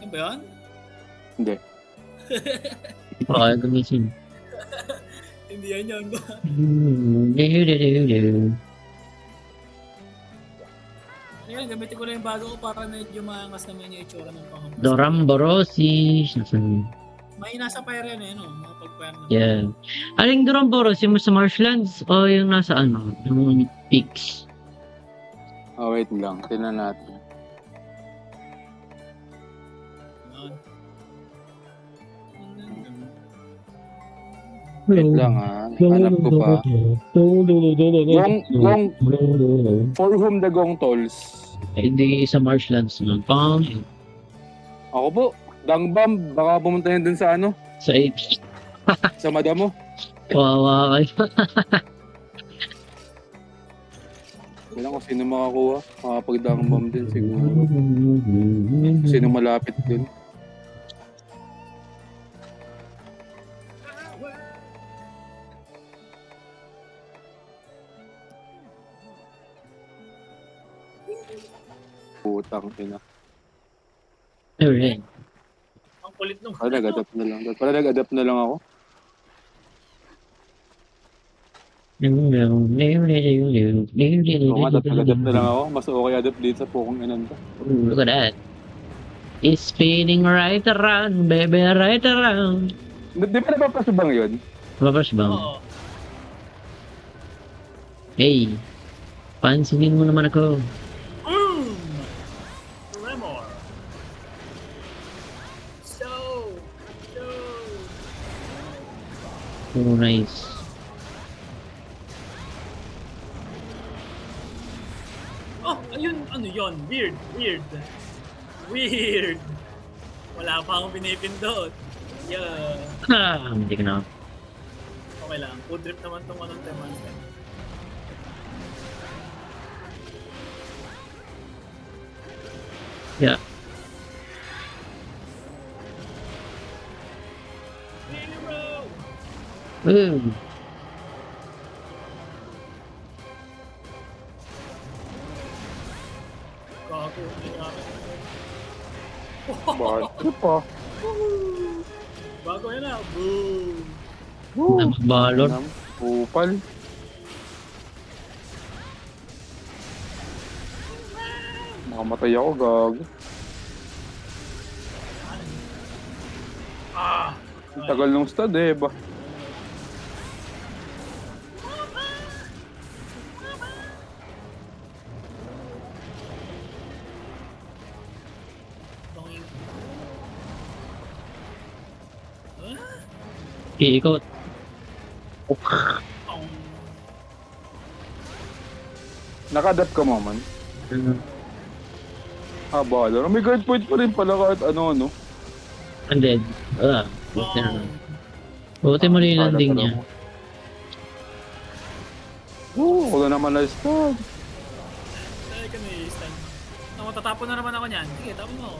Yan ba yun? Hindi. Baka gumising. Hindi yan yun. Ayun, gamitin ko lang yung bago ko para medyo maangas naman yung itsura ng panghampas. Doramborosi. May nasa fire yan eh, no? Makapag-fire na. Yeah. Aling Doramborosi mo sa marshlands o yung nasa ano? Yung peaks? Oh, wait lang. Tingnan natin. Yan. Wait lang hanap ko pa. Gong, for whom the gong tolls? Hindi sa marshlands nun. Pang Ako po, Dangbam, baka pumunta yan dun sa ano, sa apes. sa madamo. Kawawa kayo. Wala kung sino makakuha. Makapag-Dangbam din siguro. Sino malapit dun. Putang ina. Alright. Ang kulit nung Para nag-adapt na lang. Para nag-adapt na lang ako. Oo nga, nag-adapt na lang ako. Mas okay adapt dito sa pukong inanda. Look at that. It's spinning right around, baby, right around. Di ba napapasubang yun? Babas ba? Oo. Hey, pansinin mo naman ako. Tremor. Oh, nice. Oh, ayun, ano yun? Weird. Wala pa akong pinipindot. Yeah. Hindi ka na. Okay lang. Food trip naman tong anong monster. Yeah. Hero! Ooh. Gago. Nangyari. Bakit pa? Bago yan ah. Boom. Nagbalot. Upal. Nakamatay ako, gago. Ah! Ang tagal nung stud eh, ba? Tonging. Iikot. Tong. Naka-adapt ka mo man. Ah, bahala. May guard point pa rin pala kahit ano. Undead. Buti na lang. Buti mo rin yung landing niya. Ako na naman na stud. Ay, kami stand. Matatapon na naman ako niyan. Sige, tapon mo ako.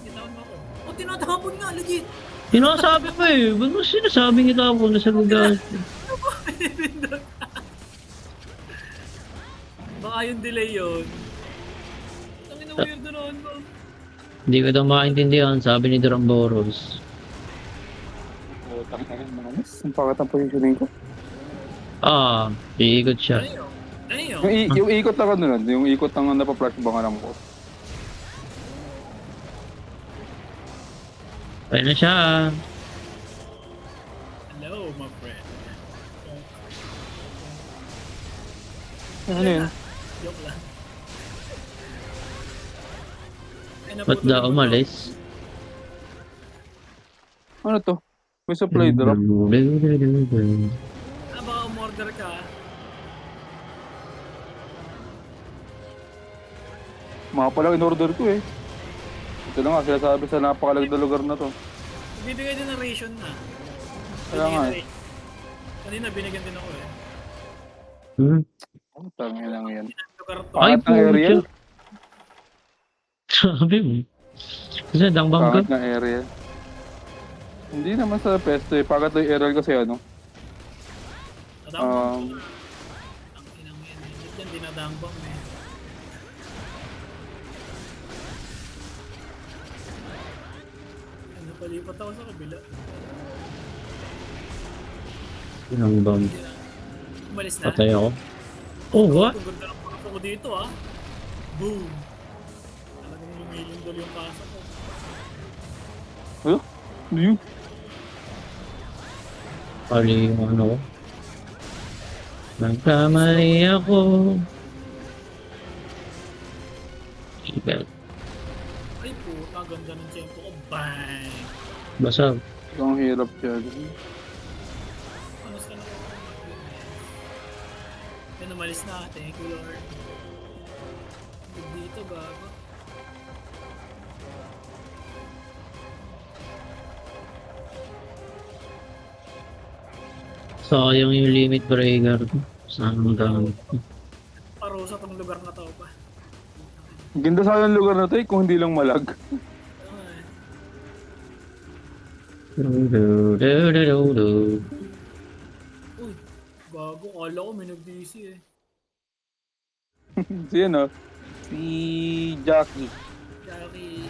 Sige, tapon mo ako. Oh, tinatapon nga, legit. Sinasabi mo eh. Ba't mo sinasabing itapon na sa lugar? Pinipindot. Baka yung delay yun. Ang ina-weirdo noon mo. Hindi ko ito makaintindihan, sabi ni Duramboros. Putang ina naman. Ang pangat ang positioning ko. Iikot siya. Damn. Yung ikot ako nun, yung ikot ang napaplush bang alam ko. Kaya na siya. Hello, my friend. Ano yun? Joke lang. Ba't daw umalis? Ano to? May supply drop. Baka umorder ka. Mga palang in-order ko eh. Ito na nga, sinasabi sa napakalag na lugar na to. Bibigay din ng ration na. Kaya nga eh. Kanina binigyan din ako eh. Ang tangin lang yan. Lugar to. Ay, Pangat ng area. pucha. Sabi mo. Kasi dangbang ka. Pangat ng area. Hindi naman sa pesto eh. Pangat ng area kasi ano. Ang inang yan. Yan, dinadambang eh. Palipat ako sa kabila. Yun ang bomb. Hindi na. Umalis na. Patay ako. Oh, what? Ang ganda ng pasok ko dito ah. Boom. Talagang lumilindol yung pasok ko. Ano? Ano yun? Pali yung ano ko. Nagkamali ako. Ibel. Ay puta, ganda ng tempo ko. Bang! Basag. Ang hirap yan. Kamusta na ako? Yan, umalis na. Thank you, Lord. Dito, gago. Sayang yung limit breaker ko. Saan ang gamit ko? Parusa tong lugar na to pa. Ganda sana ang lugar na to kung hindi lang malag. Ay, Du-du-du-du-du. uy, bago. Kala ko may nag-DC eh. Si ano? Si Jackie. Jackie.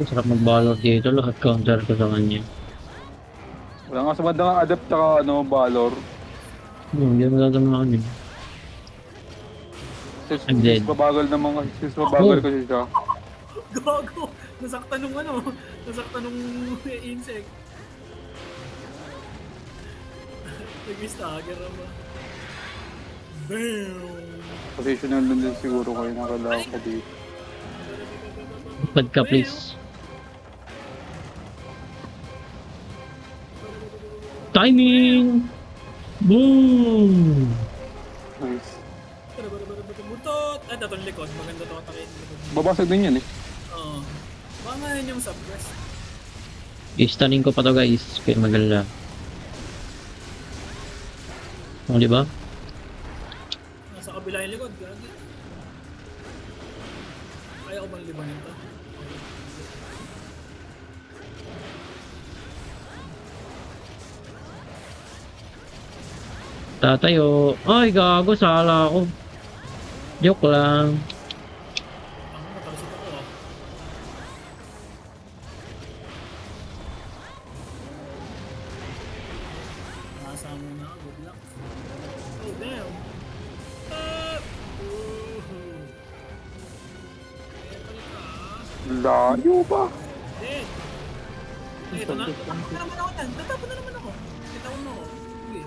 Sarap mag-ballot dito. Lahat counter ko sa kanya. Wala nga sa bandang adapt tsaka ano, Valor. Hindi mo gagawin yun. I'm dead. Sis mabagal naman kasi. Sis mabagal kasi siya. Gago! Nasaktan nung ano. Nasaktan nung insect. Nag-stagger ba? Bam! Positional din siguro kayo nakalala ko dito. Pad ka please. Timing! Boom! Nice. Butot! Ay, tatong likod. Maganda to katakin. Babasag din yan eh. Oo. Baka nga yun yung suppress. I-stunning ko pa to guys. Kaya magalala. Oh, di ba? Nasa kabila yung likod. Gagi. Kaya ko bang libanin to? Tatayo. Ay, gago. Sala ako. Joke lang. Ang matalasik ako ah. Nasa muna ako. Good luck. Oh, damn. Ah! Woohoo. Kaya pala ka. Layo pa. Dead. Ito na. Tatapon na naman ako dyan. Tatapon na naman ako. Tatapon mo ako. Sige.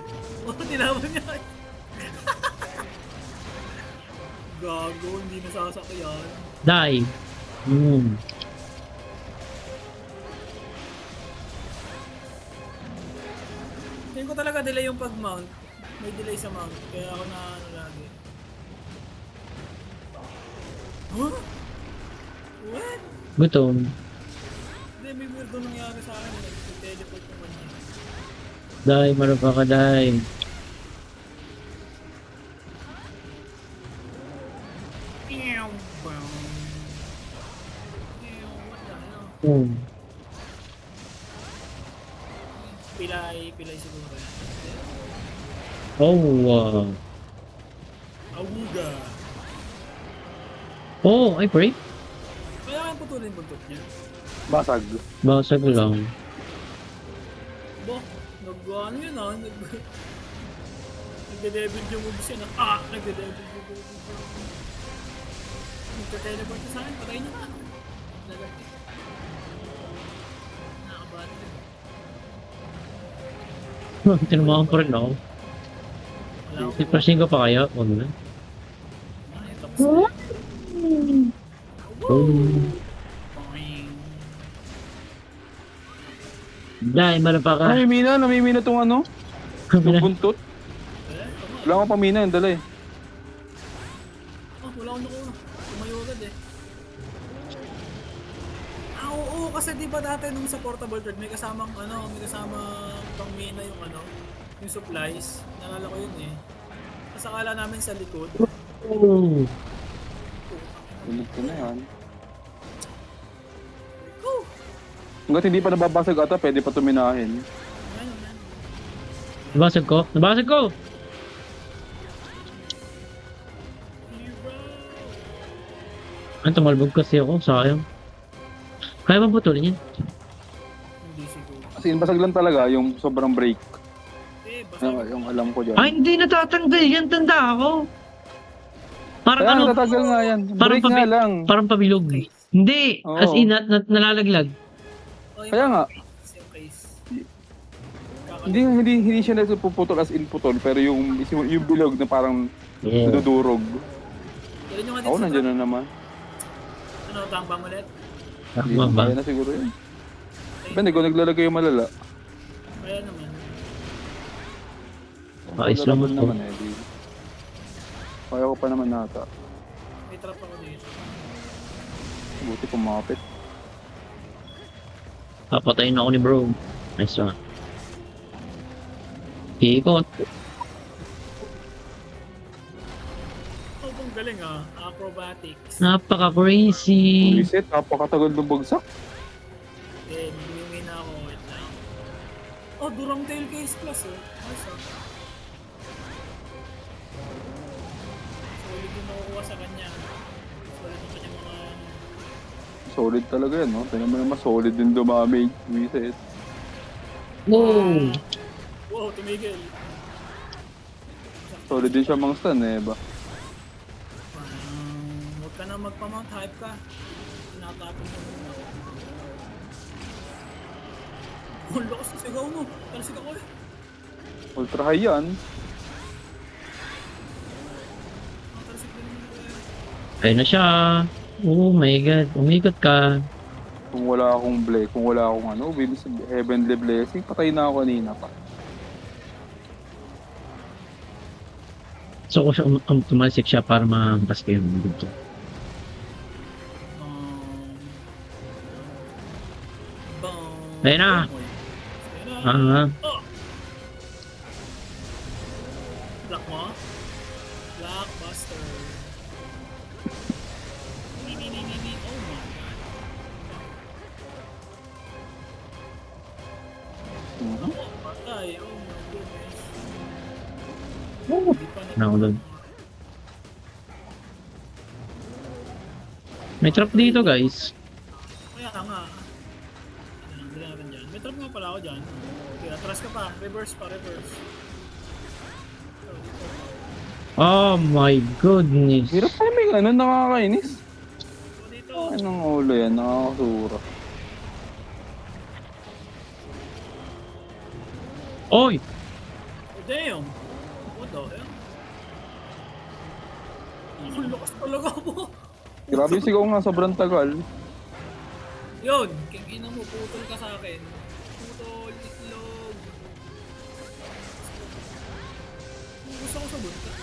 Oh, tinapon niya. Gago, hindi nasasakyan. Die. Tingin ko talaga delay yung pag-mount. May delay sa mount. Kaya ako na ano lagi. Huh? What? Gutom. Hindi, may weirdo nangyari sa akin. Nag-teleport naman niya. Die, marapa ka, die. Ew, bam. Ew, what the hell? Oh. Pilay siguro. Oh, wow. Awuga. Oh, ay break. Kaya kaya putulin yung buntot niya. Basag. Basag lang. Bo, ano yun ah. Nagde-devil yung moves yan ah. Nagde-devil yung moves. Nagka-teleport na sa akin. Patay niya na. Lalaki. Nakabati. Tinumakan pa rin ako. Wala ako. Ipressing ko pa kaya? Huwag na. Ay, tapos na. Oh. Boing. Die, marapa ka. Namimina tong ano? Yung buntot. Tama. Wala akong pamina yung dala eh. Oh, wala akong nakuha. Tumayo agad eh. Ah, oo, kasi di ba dati nung sa portable thread, may kasamang pangmina yung yung supplies. Nalala ko yun eh. Tapos akala namin sa likod. Oh. Ulit ko na yan. Go! Hanggat hindi pa nababasag ata, pwede pa tuminahin. Ano, man. Nabasag ko? Nabasag ko! Hero! Ay, tumalbog kasi ako. Sayang. Kaya ba putulin yan? Hindi siguro. Kasi in basag lang talaga yung sobrang break. Basta Yung alam ko dyan. Ay, hindi natatanggal yan. Tanda ako. Parang Kaya ano, nagtatagal nga yan. parang, Break nga lang. parang pabilog. Hindi. Oo. As in, nalalaglag. Kaya nga. Same case. Hindi siya napuputol as in putol. Pero yung bilog na parang Yeah. nadudurog. Kailan yung Ako nandiyan na naman. Ano, tangbang ulit? Hindi Tama na ba? kaya na siguro yun. Ben, ikaw naglalagay yung malala. Kaya naman. Ayos lang Lalaban ako. naman eh. Di. Kaya ko pa naman nata. May trap ako dito. Buti kumapit. Papatayin ako ni bro. Nice one. Ikot. Oh, kung galing acrobatics. Napaka-crazy. Reset, napakatagal ng bagsak. Nag-win na ako. Wait lang. Oh, durang tail case plus Nice Solid yung nakukuha sa kanya. Solid yung kanya mga Solid talaga yan, no? Tignan mo naman, solid din dumamage. Reset. Wow. Wow, tumigil. Solid din siya mga stun eh, ba? Huwag ka na magpa-mount, hype ka. Tinatapin mo muna. Oh, lakas ng sigaw mo. Talasig ako eh. Ultra high yan. Talasig din naman ako eh. Ayun na siya. Oh my god. Umikot ka. Kung wala akong heavenly blessing, patay na ako kanina pa. So, kung siya tumalsik siya para mahampas kayo ng dito. Ayun na. Ayun na. Ah, Oh! Block mo? Blockbuster. Ni. Oh my god. Mhm. Ako, patay. Oh my goodness. oh. Hindi pa Nakulog. May trap dito guys. Kaya nga. Hindi natin dyan. May trap nga pala ako dyan. Okay, atras ka pa. Reverse pa, reverse. Oh, dito. Oh my goodness. Hirap timing, nakakainis. Oh, dito. Anong ulo yan, nakakasura. Oy! Oh, damn. What the hell? Ang lakas talaga po. Grabe yung sigaw nga, sobrang tagal. Yun, king ina mo, putol ka sa akin. Putol, itlog. Gusto ko sa buntot.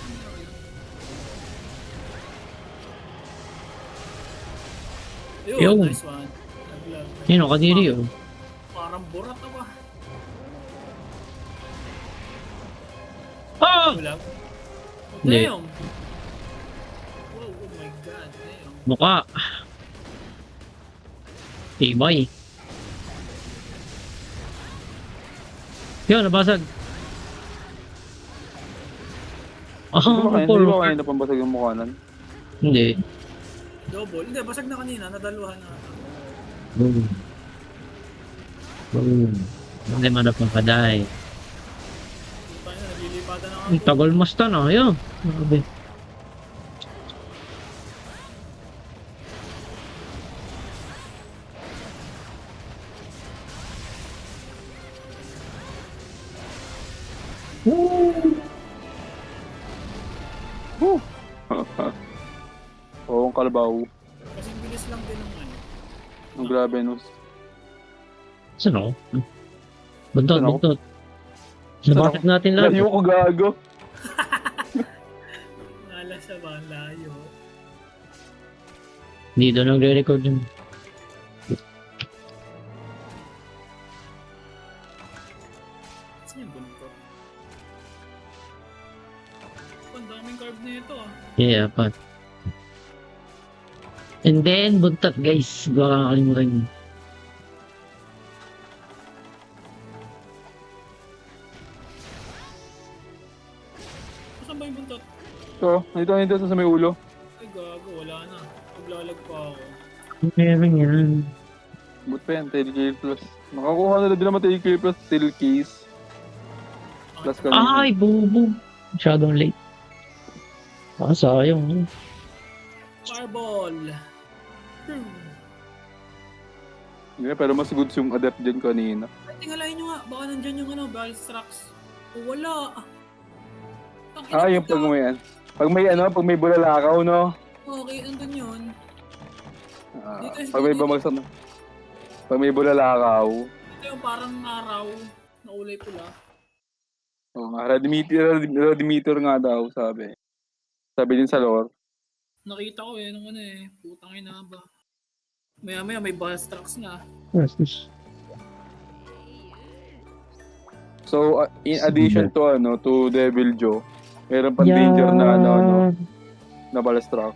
Ayun, Yo. nice one. Naglag. Yun o, kadiri oh. Parang burat na ba? Ah! Bulag? Oh, Hindi. damn. Oh my god, damn. Mukha. Tibay. Yun, nabasag. Hindi ba kayo napambasag yung mukhanan? Hindi. Double. Hindi, basag na kanina, nadaluhan na. Boom. Boom. Hindi man na pampaday. Hindi pa na, naglilipatan na Ang ako. tagal mas ta na. Ayun. Grabe. Woo! Oo, ang kalabaw. Kasi bilis lang din ng ano. Ang grabe, no? Saan ako? Buntot, Saan ako? buntot. Saan Nabasag natin lahat. Layo ko gago. Nala sa ba, ang layo. Dito nagre-record yun. Saan yung buntot? Ang daming carb na ito Yeah, apat. And then, buntot guys. Baka kakalimutan nyo. Saan ba yung buntot? So, dito sa may ulo. Ay gago, wala na. Maglalag pa ako. Meron yan. Ba't pa yan? 10k plus. Nakakuha na din naman 10k plus steel keys. Plus kanina. Ay, bobo. Masyadong late. Sayang. Fireball. Yeah, pero mas goods yung adept dyan kanina. Ay, tingalain nyo nga. Baka nandyan yung ano, Balstrax. O wala. Yung pag may pag may bulalakaw, no? Okay, andun yun. Pag may bumagsak na. Pag may bulalakaw. Ito yung parang araw na kulay pula. Radimeter nga daw, sabi. Sabi din sa lore. Nakita ko nung ano putang ina ba. Maya may Balstrax na. Yes, yes. So, in addition to Devil Joe, meron pang danger na na Balstrax.